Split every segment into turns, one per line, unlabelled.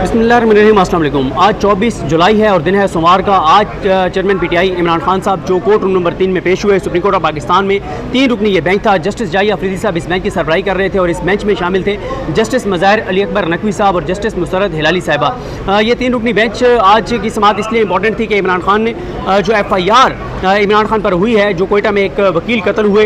बिस्मिल्लाहिर्रहमानिर्रहीम, अस्सलाम वालेकुम। आज 24 जुलाई है और दिन है सोमवार का। आज चेयरमैन पीटीआई इमरान खान साहब जो कोर्ट रूम नंबर 3 में पेश हुए सुप्रीम कोर्ट ऑफ पाकिस्तान में 3 रुकनी ये बेंच था। जस्टिस जाहिया अफरीदी साहब इस बेंच की सरबराही कर रहे थे और इस बेंच में शामिल थे जस्टिस मज़ाहिर अली अकबर नकवी साहब और जस्टिस मुसरत हिलाली साहिबा। ये 3 रुकनी बेंच आज की समाअत इसलिए इंपॉर्टेंट थी कि इमरान खान ने जो FIR इमरान खान पर हुई है, जो कोयटा में एक वकील कत्ल हुए,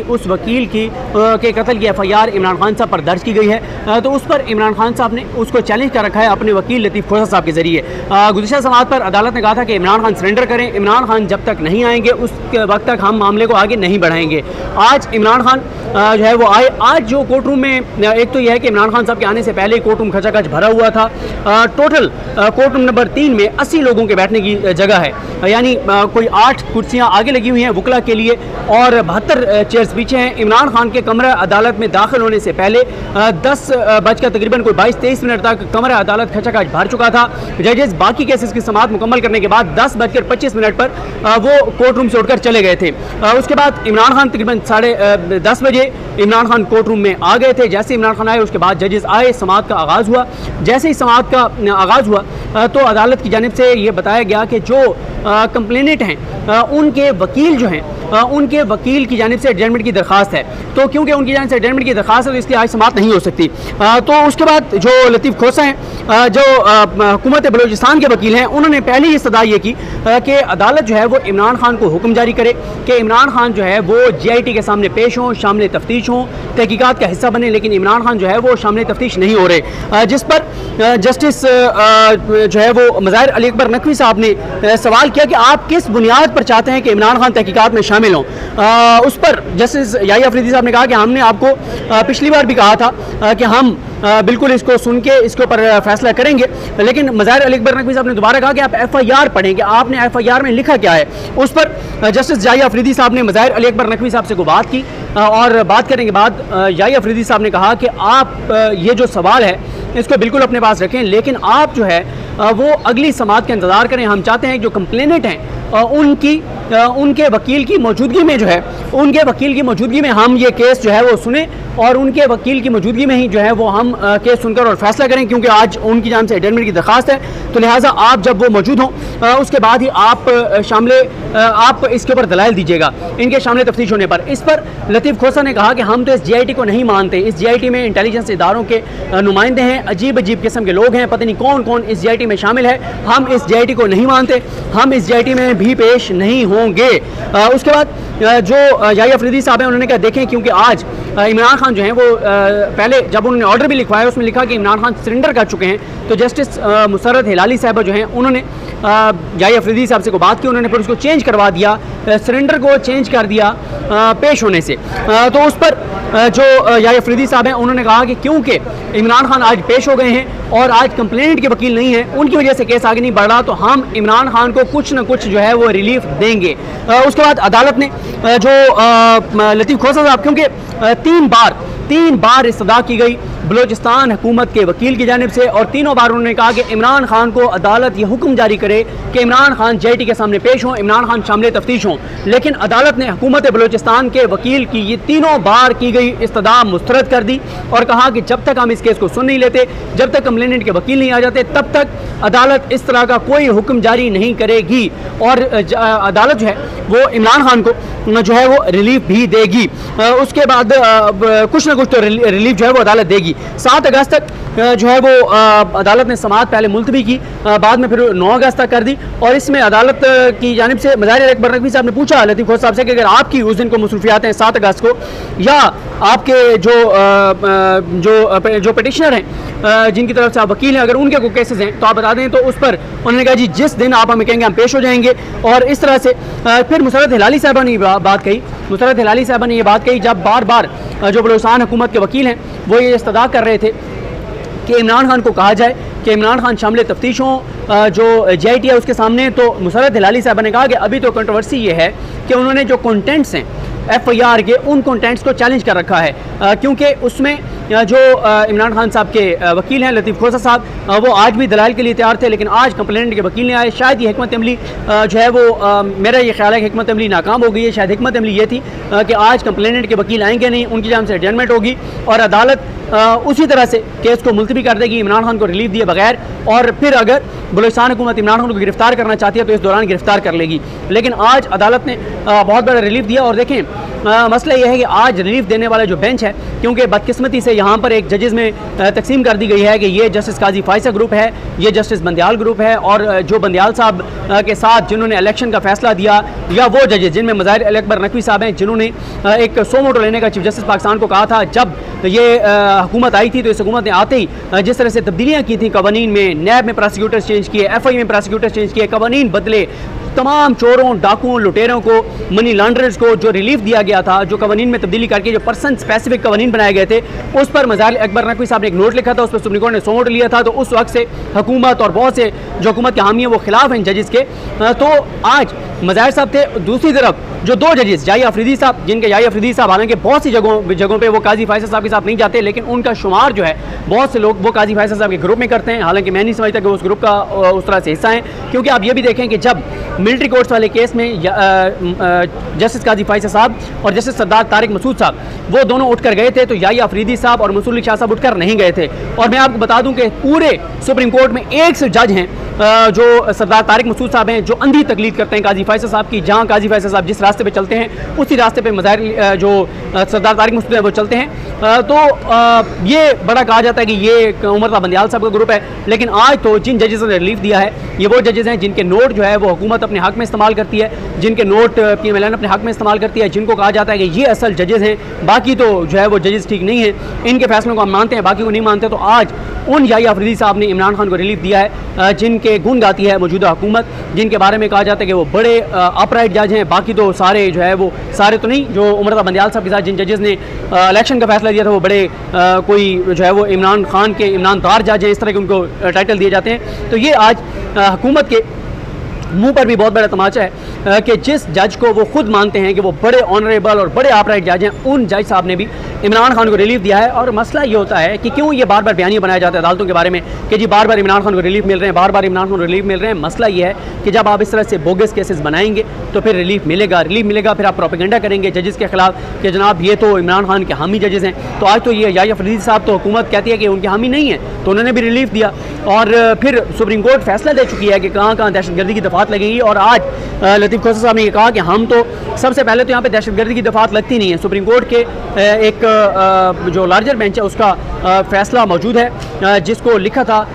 उस वकील के कत्ल की FIR इमरान खान साहब पर दर्ज की गई है। तो उस पर इमरान खान साहब ने उसको चैलेंज कर रखा है अपने वकील लतीफ़ खोसा साहब के ज़रिए। गुज़िश्ता समाअत पर अदालत ने कहा था कि इमरान खान सरेंडर करें, इमरान खान जब तक नहीं आएंगे उस वक्त तक हम मामले को आगे नहीं बढ़ाएंगे। आज इमरान खान जो है वो आए। आज जो कोर्ट रूम में एक तो यह है कि इमरान खान साहब के आने से पहले ही कोर्ट रूम खचाखच भरा हुआ था। टोटल कोर्ट रूम नंबर 3 में 80 लोगों के बैठने की जगह है, यानी कोई 8 कुर्सियां आगे लगी हुई हैं वकला के लिए और 72 चेयर्स पीछे हैं। इमरान खान के कमरा अदालत में दाखिल होने से पहले 10 बजकर तकरीबन कोई 22-23 मिनट तक कमरा अदालत खचाखच भर चुका था। जजेस बाकी केसेस की समाअत मुकम्मल करने के बाद 10:25 पर वो कोर्ट रूम से उठकर चले गए थे। उसके बाद इमरान खान तकरीबन 10:30 बजे इमरान खान कोर्ट रूम में आ गए थे। जैसे इमरान खान आए उसके बाद जजेस आए, समाअत का आगाज़ हुआ। जैसे ही समाअत का आगाज़ हुआ तो अदालत की जानिब से ये बताया गया कि जो कंप्लेनेंट हैं उनके वकील जो हैं उनके वकील की जानिब से एडजमेंट की दरख्वास्त है। तो क्योंकि उनकी जानिब से एडजमेंट की दरख्वास्त है तो इसलिए आज समाअत नहीं हो सकती। तो उसके बाद जो लतीफ़ खोसा हैं जो हुकूमत बलूचिस्तान के वकील हैं, उन्होंने पहले ही इस्तदा ये की कि अदालत जो है वो इमरान खान को हुक्म जारी करे कि इमरान खान जो है वो GIT के सामने पेश हों, शामिल तफ्तीश हों, तहकीकात का हिस्सा बने। लेकिन इमरान खान जो है वो शामिल तफ्तीश नहीं हो रहे, जिस पर जस्टिस जो है वो मज़ाहिर अली अकबर नकवी साहब ने सवाल किया कि आप किस बुनियाद पर चाहते हैं कि इमरान खान तहकीकात में शामिल हों। उस पर जस्टिस जाहिया अफरीदी साहब ने कहा कि हमने आपको पिछली बार भी कहा था कि हम बिल्कुल इसको सुन के इसके ऊपर फैसला करेंगे। लेकिन मज़ाहिर अली अकबर नकवी साहब ने दोबारा कहा कि आप FIR पढ़ें कि आपने FIR में लिखा क्या है। उस पर जस्टिस जाहिया अफरीदी साहब ने मज़ाहिर अली अकबर नकवी साहब से को बात की और बात करने के बाद जाहिया अफरीदी साहब ने कहा कि आप ये जो सवाल है इसको बिल्कुल अपने पास रखें, लेकिन आप जो है वो अगली समाअत का इंतज़ार करें। हम चाहते हैं जो कंप्लेनेंट हैं उनके वकील की मौजूदगी में जो है उनके वकील की मौजूदगी में हम ये केस जो है वो सुने और उनके वकील की मौजूदगी में ही जो है वो हम केस सुनकर और फैसला करें, क्योंकि आज उनकी जानिब से एडजमेंट की दरख्वास्त है। तो लिहाजा आप जब वो मौजूद हों उसके बाद ही आप इसके ऊपर दलाइल दीजिएगा इनके शामिल तफ्तीश होने पर। इस पर लतीफ़ खोसा ने कहा कि हम तो इस GIT को नहीं मानते, इस GIT में इंटेलिजेंस इदारों के नुमाइंदे हैं, अजीब अजीब किस्म के लोग हैं, पता नहीं कौन कौन इस GIT में शामिल है। हम इस GIT को नहीं मानते, हम इस GIT में भी पेश नहीं होंगे। उसके बाद जो जाहिया अफरीदी साहब हैं उन्होंने कहा देखें, क्योंकि आज इमरान खान जो हैं वो पहले जब उन्होंने ऑर्डर भी लिखवाया उसमें लिखा कि इमरान खान सरेंडर कर चुके हैं। तो जस्टिस मुसरत हिलाली साहिबा जो हैं उन्होंने जाहिया अफरीदी साहब से को बात की, उन्होंने फिर उसको चेंज करवा दिया, सरेंडर को चेंज कर दिया पेश होने से। तो उस पर जो जाहिया अफरीदी साहब हैं उन्होंने कहा कि क्योंकि इमरान खान आज पेश हो गए हैं और आज कंप्लेनेंट के वकील नहीं हैं, उनकी वजह से केस आगे नहीं बढ़ रहा, तो हम इमरान खान को कुछ न कुछ जो है वो रिलीफ देंगे। उसके बाद अदालत ने जो लतीफ़ खोसा साहब, क्योंकि 3 बार इस्तदा की गई बलूचिस्तान हुकूमत के वकील की जानिब से और तीनों बार उन्होंने कहा कि इमरान खान को अदालत ये हुक्म जारी करे कि इमरान खान GIT के सामने पेश हों, इमरान खान शामिल तफ्तीश हों। लेकिन अदालत ने हुकूमत बलूचिस्तान के वकील की ये तीनों बार की गई इस्तदा मुस्तरद कर दी और कहा कि जब तक हम इस केस को सुन नहीं लेते, जब तक कंप्लेनेंट के वकील नहीं आ जाते, तब तक अदालत इस तरह का कोई हुक्म जारी नहीं करेगी और अदालत जो है वो इमरान खान को जो है वो रिलीफ भी देगी। उसके बाद कुछ ना कुछ तो रिलीफ जो है वो अदालत देगी। 7 अगस्त तक जो है वो अदालत ने समाअत पहले मुलतवी की, बाद में फिर 9 अगस्त तक कर दी। और इसमें अदालत की जानिब से मज़ाहिर अली अकबर नकवी साहब ने पूछा लतीफ़ खोसा साहब से कि अगर आपकी उस दिन को मसरूफियात हैं 7 अगस्त को, या आपके जो पिटिशनर हैं जिनकी तरफ से आप वकील हैं, अगर उनके कोई केसेस हैं तो आप बता दें। तो उस पर उन्होंने कहा जी जिस दिन आप हमें कहेंगे हम पेश हो जाएंगे। और इस तरह से फिर मुसरत हिलाली साहबा ने बात कही, मुसरत हिलाली साहबा ने ये बात कही जब बार बार जो बलूचिस्तान हुकूमत के वकील हैं वो ये इस्तदा कर रहे थे कि इमरान खान को कहा जाए कि इमरान खान शामिल तफ्तीश हों जो GIT है उसके सामने। तो मुसरत हिलाली साहबा ने कहा कि अभी तो कंट्रोवर्सी ये है कि उन्होंने जो कंटेंट्स हैं FIR के, उन कंटेंट्स को चैलेंज कर रखा है, क्योंकि उसमें जो इमरान खान साहब के वकील हैं लतीफ़ खोसा साहब, वो आज भी दलाल के लिए तैयार थे, लेकिन आज कंप्लेंट के वकील ने आए। शायद ये हिकमत अमली जो है वो मेरा ये ख्याल है कि हिकमत अमली नाकाम हो गई है। शायद हिकमत अमली ये थी कि आज कंप्लेंट के वकील आएंगे नहीं, उनकी जान से एडजमेंट होगी और अदालत उसी तरह से केस को मुलतवी कर देगी इमरान खान को रिलीफ दिए बगैर, और फिर अगर बलूचिस्तान हुकूमत इमरान खान को गिरफ्तार करना चाहती है तो इस दौरान गिरफ्तार कर लेगी। लेकिन आज अदालत ने बहुत बड़ा रिलीफ दिया। और देखें मसला यह है कि आज रिलीफ देने वाला जो बेंच है, क्योंकि बदकिस्मती से यहाँ पर एक जजेस में तकसीम कर दी गई है कि ये जस्टिस काजी फायसा ग्रुप है, ये जस्टिस बंदयाल ग्रुप है, और जो बंदयाल साहब के साथ जिन्होंने इलेक्शन का फैसला दिया, या वो जजेस जिनमें मज़ाहिर अली अकबर नकवी साहब हैं, जिन्होंने एक सो मोटो लेने का चीफ जस्टिस पाकिस्तान को कहा था जब ये हुकूमत आई थी, तो इस हुकूमत ने आते ही जिस तरह से तब्दीलियाँ की थी कवानीन में, नैब में प्रोसिक्यूटर्स चेंज किए, FI में प्रोसिक्यूटर्स चेंज किए, कवानीन बदले, तमाम चोरों, डाकुओं, लुटेरों को, मनी लॉन्ड्रर्स को जो रिलीफ दिया गया था, जो कवानीन में तब्दीली करके जो पर्सन स्पेसिफिक कवानीन बनाए गए थे, उस पर मज़ाहिर अकबर नकवी साहब ने एक नोट लिखा था, उस पर सुप्रीम कोर्ट ने सो मोटो लिया था। तो उस वक्त से हुकूमत और बहुत से जो हुकूमत के हामी हैं वो खिलाफ हैं जजेस के। तो आज मज़ाहिर साहब थे, दूसरी तरफ जो दो जजेस याही अफरीदी साहब, जिनके याही अफरीदी साहब हालांकि बहुत सी जगहों पे वो काजी फायसा साहब के साथ नहीं जाते, लेकिन उनका शुमार जो है बहुत से लोग वो काजी फायसा साहब के ग्रुप में करते हैं। हालांकि मैं नहीं समझता कि उस ग्रुप का उस तरह से हिस्सा है, क्योंकि आप ये भी देखें कि जब मिलिट्री कोर्ट्स वाले केस में जस्टिस काजी फायसा साहब और जस्टिस सरदार तारिक मसूद साहब वो दोनों उठकर गए थे, तो याही अफरीदी साहब और मंसूर अली शाह साहब उठकर नहीं गए थे। और मैं आपको बता दूं कि पूरे सुप्रीम कोर्ट में एक से जज हैं जो सरदार तारिक मसूद साहब हैं, जो अंधी तकलीद करते हैं काजी फायसा साहब की। जहाँ काजी फायसा साहब जिस रास्ते पे चलते हैं उसी रास्ते पे मज़ाहिर जो सरदार तारिक मसूद है वो चलते हैं। तो ये बड़ा कहा जाता है कि ये उमर बंदयाल साहब का ग्रुप है, लेकिन आज तो जिन जजेस ने रिलीफ दिया है ये वो जजेस हैं जिनके नोट जो है वो हुकूमत अपने हक में इस्तेमाल करती है, जिनके नोट PMLN अपने हक में इस्तेमाल करती है, जिनको कहा जाता है कि ये असल जजेस हैं, बाकी तो जो है वो जजेस ठीक नहीं हैं, इनके फैसलों को हम मानते हैं, बाकी को नहीं मानते। तो आज उन याही अफरीदी साहब ने इमरान खान को रिलीफ दिया है, जिनके गुण गाती है मौजूदा हुकूमत, जिनके बारे में कहा जाता है कि वो बड़े अपराइट जज हैं। बाकी तो सारे जो है वो सारे तो नहीं, जो उमर बंदयाल साहब के साथ जिन जजेस ने इलेक्शन का फैसला दिया था वो बड़े कोई जो है वो इमरान खान के इमरान तार जज हैं, इस तरह के उनको टाइटल दिए जाते हैं। तो ये आज हुकूमत के मुंह पर भी बहुत बड़ा तमाचा है कि जिस जज को वो खुद मानते हैं कि वो बड़े ऑनरेबल और बड़े अपराइट जज हैं, उन जज साहब ने भी इमरान खान को रिलीफ दिया है। और मसला ये होता है कि क्यों ये बार बार बयानियाँ बनाया जाता है अदालतों के बारे में कि जी बार बार इमरान खान को रिलीफ मिल रहे हैं, बार बार इमरान खान को रिलीफ मिल रहे हैं। मसला ये है कि जब आप इस तरह से बोगस केसेस बनाएंगे तो फिर रिलीफ मिलेगा, फिर आप प्रोपेगेंडा करेंगे जजेस के खिलाफ कि जनाब ये तो इमरान खान के हामी जजेस हैं। तो आज तो ये याही अफरीदी साहब तो हुकूमत कहती है कि उनके हामी नहीं है, तो उन्होंने भी रिलीफ दिया। और फिर सुप्रीम कोर्ट फैसला दे चुकी है कि कहाँ कहाँ दहशतगर्दी की दफात लगेगी। और आज लतीफ़ खोसा साहब ने ये कहा कि हम तो सबसे पहले तो यहाँ पे दहशतगर्दी की दफात लगती नहीं है। सुप्रीम कोर्ट के एक जो लार्जर बेंच है उसका फैसला मौजूद है, जिसको लिखा था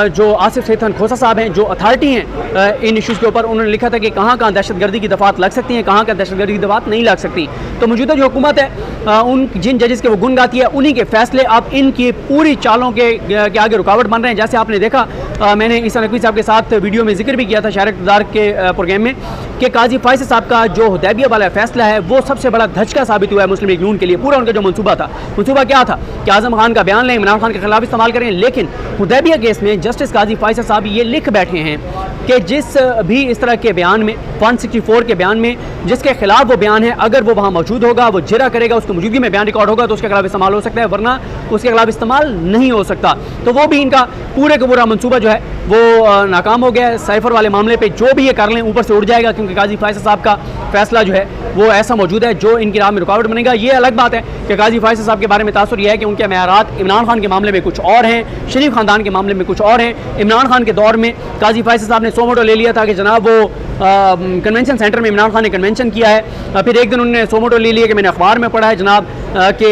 जो आसिफ सैयद खान खोसा साहब हैं, जो अथॉरिटी हैं इन इशूज़ के ऊपर, उन्होंने लिखा था कि कहाँ कहाँ दहशतगर्दी की दफात लग सकती हैं, कहाँ कहाँ दहशतगर्दी की दफात नहीं लग सकती। तो मौजूदा जो हुकूमत है उन जिन जजेस के वो गुण गाती है, उन्हीं के फैसले अब इनकी पूरी चालों के आगे रुकावट बन रहे हैं। जैसे आपने देखा, मैंने ईसा नकवी साहब के साथ वीडियो में जिक्र भी किया था शहर इक़्तिदार के प्रोग्राम में कि काजी फायसा साहब का जो हुदैबिया वाला फैसला है वो सबसे बड़ा धचका साबित हुआ है मुस्लिम लीग नून के लिए। पूरा उनका जो मंसूबा था, मंसूबा क्या था कि आज़म खान का बयान लें, इमरान खान के खिलाफ इस्तेमाल करें। लेकिन हुदैबिया केस में जस्टिस काजी फायसा साहब ये लिख बैठे हैं कि जिस भी इस तरह के बयान में 164 के बयान में जिसके खिलाफ वो बयान है, अगर वो वहाँ मौजूद होगा, वो जिरा करेगा, उसकी मौजूदगी में बयान रिकॉर्ड होगा तो उसके खिलाफ इस्तेमाल हो सकता है, वरना उसके खिलाफ इस्तेमाल नहीं हो सकता। तो वो भी इनका पूरे का पूरा मंसूबा जो है वो नाकाम हो गया है। साइफर वाले मामले पे जो भी ये कर लें ऊपर से उड़ जाएगा, क्योंकि काजी फायसा साहब का फैसला जो है वो ऐसा मौजूद है जो इनकी राह में रुकावट बनेगा। ये अलग बात है कि काजी फायसा साहब के बारे में तासुर यह है कि उनके मेयारात इमरान खान के मामले में कुछ और हैं, शरीफ खानदान के मामले में कुछ और हैं। इमरान खान के दौर में काजी फायसा साहब ने सो मोटो ले लिया था कि जनाब वो कन्वेंशन सेंटर में इमरान खान ने कन्वेंशन किया है। फिर एक दिन उन्होंने सो मोटो ले लिया कि मैंने अखबार में पढ़ा है जनाब कि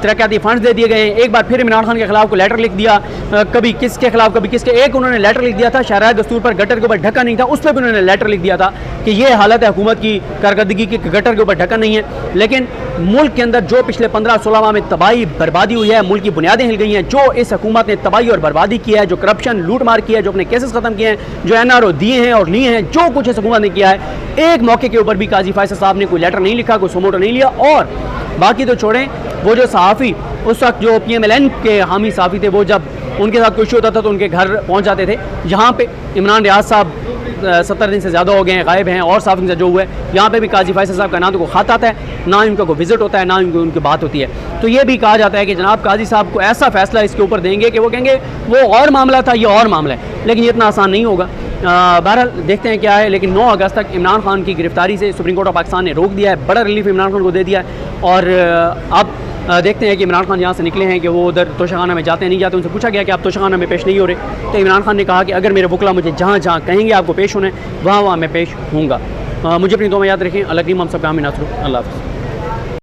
तरक्याती फंड्स दे दिए गए हैं। एक बार फिर इमरान खान के खिलाफ को लेटर लिख दिया, कभी किसके खिलाफ कभी किसके। एक उन्होंने लेटर लिख दिया था शहराह दस्तूर पर गटर के ऊपर ढक्कन नहीं था, उस पर भी उन्होंने लेटर लिख दिया था कि ये हालत है हुकूमत की कारकर्दगी की, गटर के ऊपर ढक्कन नहीं है। लेकिन मुल्क के अंदर जो पिछले 15-16 माह में तबाही बर्बादी हुई है, मुल्क की बुनियादें हिल गई हैं, जो इस हुकूमत ने तबाही और बर्बादी की है, जो करप्शन लूट मार की है, जो अपने केसेस खत्म किए हैं, जो NRO दिए हैं और लिए हैं, जो कुछ इस हुकूमत ने किया है, एक मौके के ऊपर भी काजी फायसा साहब ने कोई लेटर नहीं लिखा, कोई सोमोटो नहीं लिया। और बाकी तो छोड़ें, वो जो सहाफ़ी उस वक्त जो PMLN के हामी सहाफ़ी थे, वो जब उनके साथ कुछ होता था तो उनके घर पहुंच जाते थे। यहाँ पे इमरान रियाज साहब 70 दिन से ज़्यादा हो गए हैं, गायब हैं और साफ इनसे जो हुआ है। यहाँ पे भी काजी फैसल साहब का ना तो को ख़त आता है, ना उनका कोई विज़िट होता है, ना उनकी बात होती है। तो ये भी कहा जाता है कि जनाब काजी साहब को ऐसा फ़ैसला इसके ऊपर देंगे कि वो कहेंगे वो और मामला था, ये और मामला है, लेकिन ये इतना आसान नहीं होगा। बहरहाल देखते हैं क्या है। लेकिन 9 अगस्त तक इमरान खान की गिरफ्तारी से सुप्रीम कोर्ट ऑफ पाकिस्तान ने रोक दिया है, बड़ा रिलीफ इमरान खान को दे दिया है। और अब देखते हैं कि इमरान खान यहाँ से निकले हैं कि वो उधर तोशाखाना में जाते हैं नहीं जाते। उनसे पूछा गया कि आप तोशाखाना में पेश नहीं हो रहे, तो इमरान खान ने कहा कि अगर मेरे वकला मुझे जहाँ जहाँ कहेंगे आपको पेश होना है वहाँ वहाँ मैं पेश होऊंगा। मुझे अपनी दुआ में याद रखें। अल्लाह करीम हम सब का आमीन। अल्लाह हाफ़िज़।